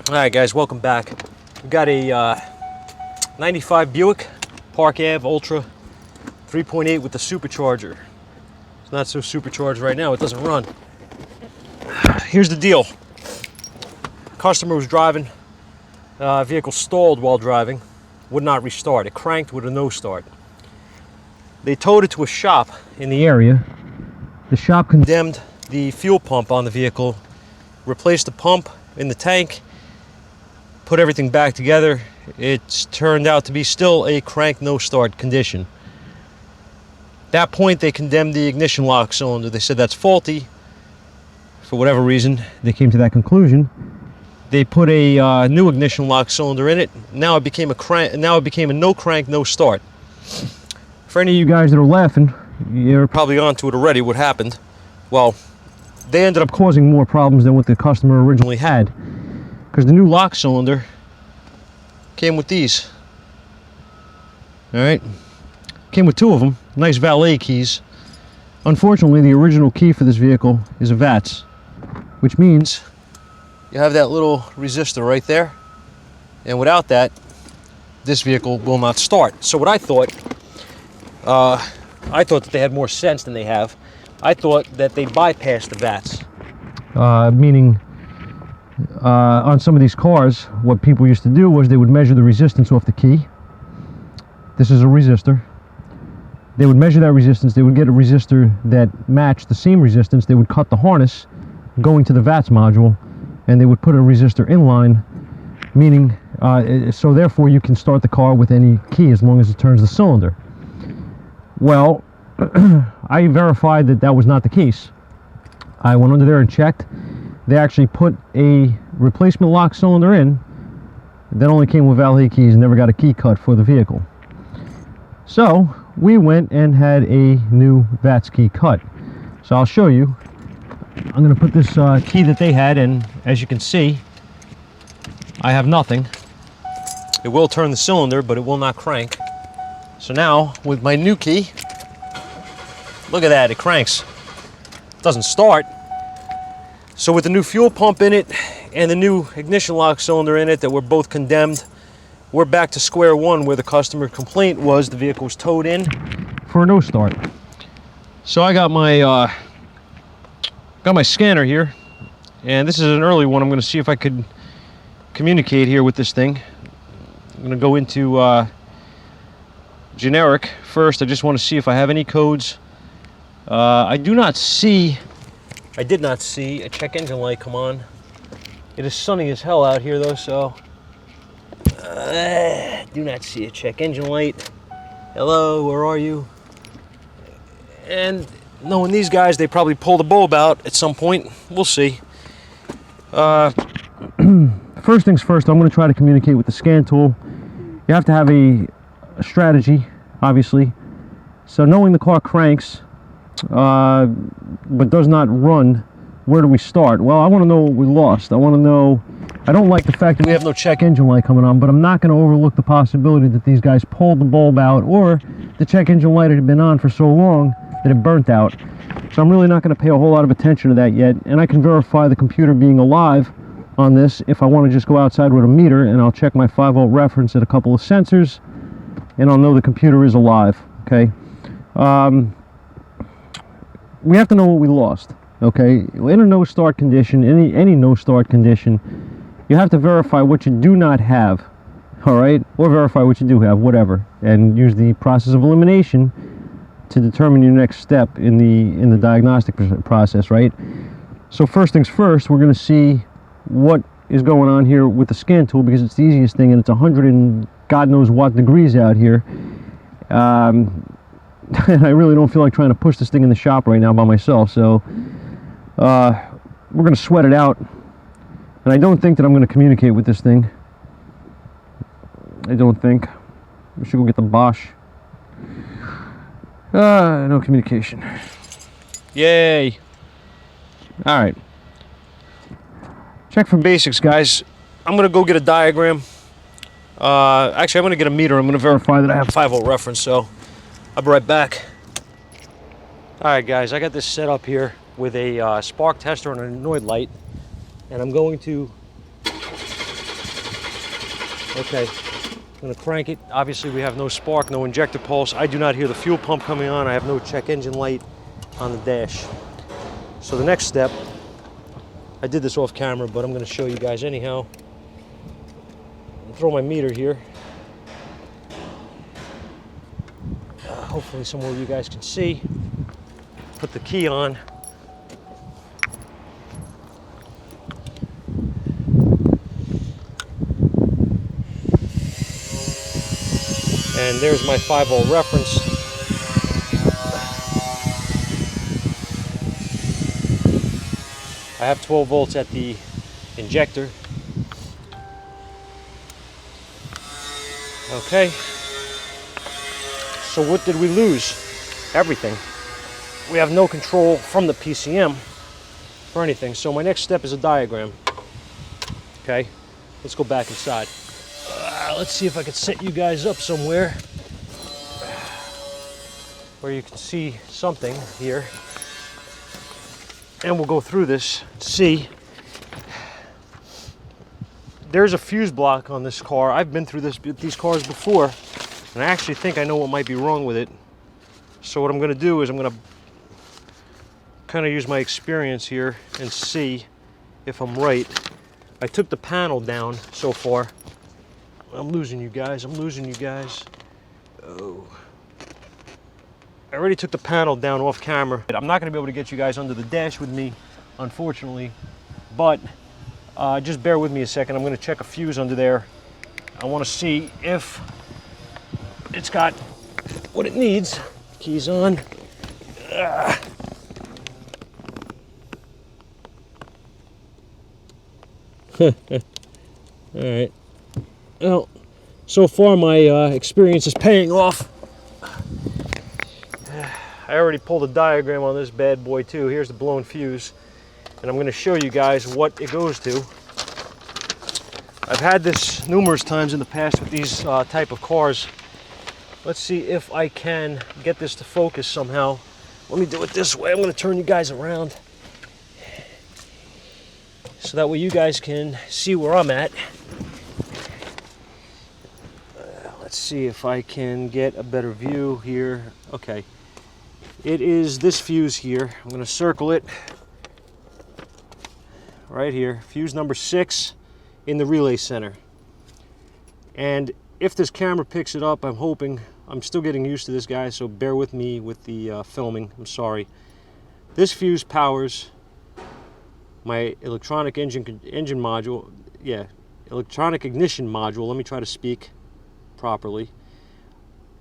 Alright guys, welcome back. We got a 95 Buick Park Ave Ultra 3.8 with the supercharger. It's not so supercharged right now, it doesn't run. Here's the deal. Customer was driving, vehicle stalled while driving, would not restart. It cranked with a no start. They towed it to a shop in the area. The shop condemned the fuel pump on the vehicle, replaced the pump in the tank, put everything back together. It's turned out to be still a crank no start condition. At that point, they condemned the ignition lock cylinder. They said that's faulty. For whatever reason, they came to that conclusion. They put a new ignition lock cylinder in it. Now it became a no crank, no start. For any of you guys that are laughing, you're probably onto it already. What happened? Well, they ended up causing more problems than what the customer originally had, because the new lock cylinder came with these. All right, came with two of them. Nice valet keys. Unfortunately, the original key for this vehicle is a VATS, which means you have that little resistor right there, and without that, this vehicle will not start. So what I thought that they had more sense than they have. I thought that they bypassed the VATS, meaning on some of these cars, what people used to do was they would measure the resistance off the key. This is a resistor. They would measure that resistance. They would get a resistor that matched the seam resistance. They would cut the harness going to the VATS module, and they would put a resistor in line, meaning so therefore you can start the car with any key as long as it turns the cylinder. Well, I verified that that was not the case. I went under there and checked. They actually put a replacement lock cylinder in that only came with valet keys and never got a key cut for the vehicle. So we went and had a new VATS key cut. So I'll show you. I'm going to put this key that they had, and as you can see, I have nothing. It will turn the cylinder, but it will not crank. So now, with my new key, look at that, it cranks. It doesn't start. So with the new fuel pump in it and the new ignition lock cylinder in it that were both condemned, we're back to square one, where the customer complaint was the vehicle was towed in for a no start. So I got my scanner here, and this is an early one. I'm going to see if I could communicate here with this thing. I'm going to go into generic first. I just want to see if I have any codes. I did not see a check engine light come on. It is sunny as hell out here though, so do not see a check engine light. Hello, where are you? And knowing these guys, they probably pulled the bulb out at some point. We'll see. First things first, I'm going to try to communicate with the scan tool. You have to have a strategy, obviously. So knowing the car cranks but does not run, where do we start? Well, I want to know what we lost. I want to know. I don't like the fact that we have no check engine light coming on, but I'm not going to overlook the possibility that these guys pulled the bulb out, or the check engine light had been on for so long that it burnt out. So I'm really not going to pay a whole lot of attention to that yet, and I can verify the computer being alive on this if I want to just go outside with a meter, and I'll check my 5-volt reference at a couple of sensors, and I'll know the computer is alive. Okay. We have to know what we lost. Okay, in a no start condition, any no start condition, you have to verify what you do not have. All right, or verify what you do have, whatever, and use the process of elimination to determine your next step in the diagnostic process. Right. So first things first, we're going to see what is going on here with the scan tool, because it's the easiest thing, and it's 100 and God knows what degrees out here. And I really don't feel like trying to push this thing in the shop right now by myself, so we're going to sweat it out. And I don't think that I'm going to communicate with this thing. I don't think. We should go get the Bosch. No communication. Yay! Alright. Check for basics, guys. I'm going to go get a diagram. Actually, I'm going to get a meter. I'm going to verify that I have 5-volt reference, so I'll be right back. Alright guys, I got this set up here with a spark tester and an annoyed light, and I'm going to Okay, I'm gonna crank it. Obviously we have no spark, no injector pulse. I do not hear the fuel pump coming on. I have no check engine light on the dash. So the next step, I did this off camera, but I'm gonna show you guys anyhow. I'll throw my meter here. Hopefully somewhere you guys can see. Put the key on. And there's my 5-volt reference. I have 12 volts at the injector. Okay. So what did we lose? Everything. We have no control from the PCM for anything. So my next step is a diagram. Okay. Let's go back inside. Let's see if I can set you guys up somewhere where you can see something here. And we'll go through this, see. There's a fuse block on this car. I've been through these cars before, and I actually think I know what might be wrong with it. So what I'm gonna do is I'm gonna kind of use my experience here and see if I'm right. I took the panel down so far. I'm losing you guys, I'm losing you guys. Oh. I already took the panel down off camera. I'm not gonna be able to get you guys under the dash with me, unfortunately, but just bear with me a second. I'm gonna check a fuse under there. I wanna see if it's got what it needs. Keys on. All right. Well, so far my experience is paying off. I already pulled a diagram on this bad boy too. Here's the blown fuse, and I'm going to show you guys what it goes to. I've had this numerous times in the past with these type of cars. Let's see if I can get this to focus somehow. Let me do it this way. I'm going to turn you guys around so that way you guys can see where I'm at. Let's see if I can get a better view here. Okay, it is this fuse here. I'm going to circle it right here. Fuse number 6 in the relay center. And if this camera picks it up, I'm hoping. I'm still getting used to this, guys, so bear with me with the filming. I'm sorry. This fuse powers my electronic engine module. Yeah, electronic ignition module. Let me try to speak properly.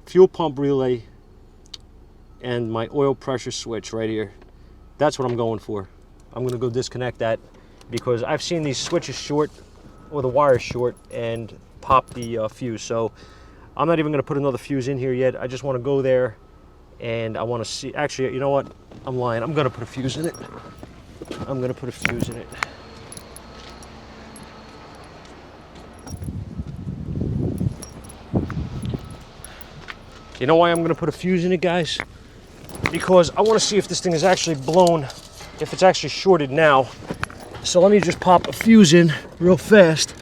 Fuel pump relay and my oil pressure switch right here. That's what I'm going for. I'm going to go disconnect that because I've seen these switches short or the wires short and pop the fuse. So I'm not even going to put another fuse in here yet. I just want to go there and I want to see. Actually, you know what? I'm lying. I'm going to put a fuse in it. I'm going to put a fuse in it. You know why I'm going to put a fuse in it, guys? Because I want to see if this thing is actually blown, if it's actually shorted now. So let me just pop a fuse in real fast.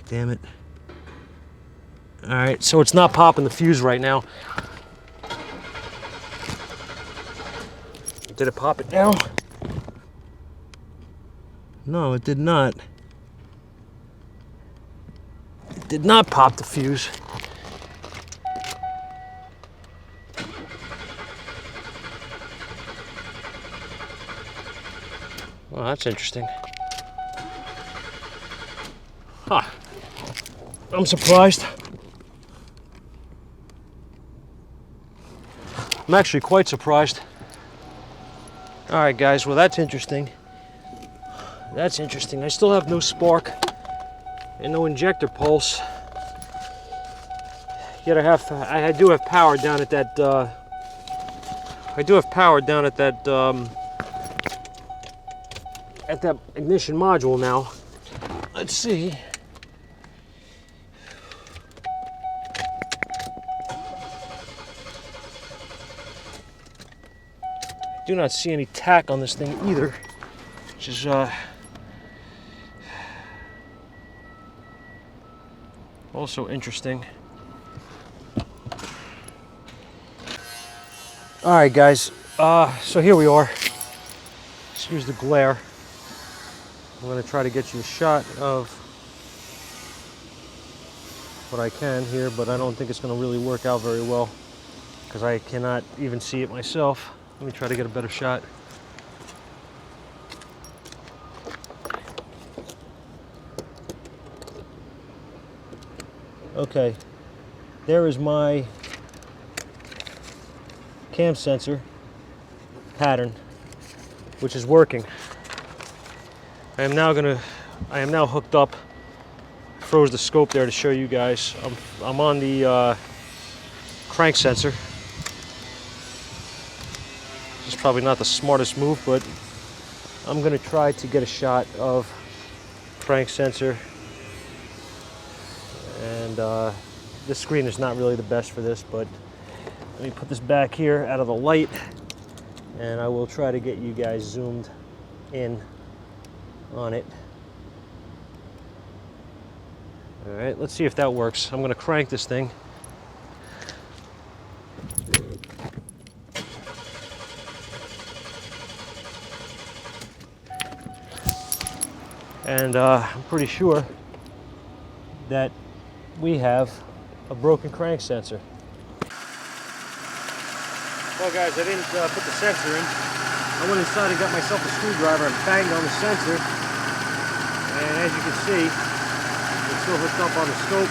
Damn it. All right, so it's not popping the fuse right now. Did it pop it now? No, it did not. It did not pop the fuse. Well, that's interesting. Huh. I'm surprised. I'm actually quite surprised. All right, guys, well, that's interesting. That's interesting. I still have no spark and no injector pulse. Yet I do have power down at that. I do have power down at that ignition module now. Let's see. do not see any tack on this thing either, which is also interesting. All right, guys. So here we are. Excuse the glare. I'm going to try to get you a shot of what I can here, but I don't think it's going to really work out very well because I cannot even see it myself. Let me try to get a better shot. Okay, there is my cam sensor pattern, which is working. I am now hooked up. Froze the scope there to show you guys. I'm on the crank sensor. This is probably not the smartest move, but I'm gonna try to get a shot of crank sensor. And this screen is not really the best for this, but let me put this back here out of the light, and I will try to get you guys zoomed in on it. All right, let's see if that works. I'm gonna crank this thing. And I'm pretty sure that we have a broken crank sensor. Well guys, I didn't put the sensor in. I went inside and got myself a screwdriver and banged on the sensor. And as you can see, it's still hooked up on the scope.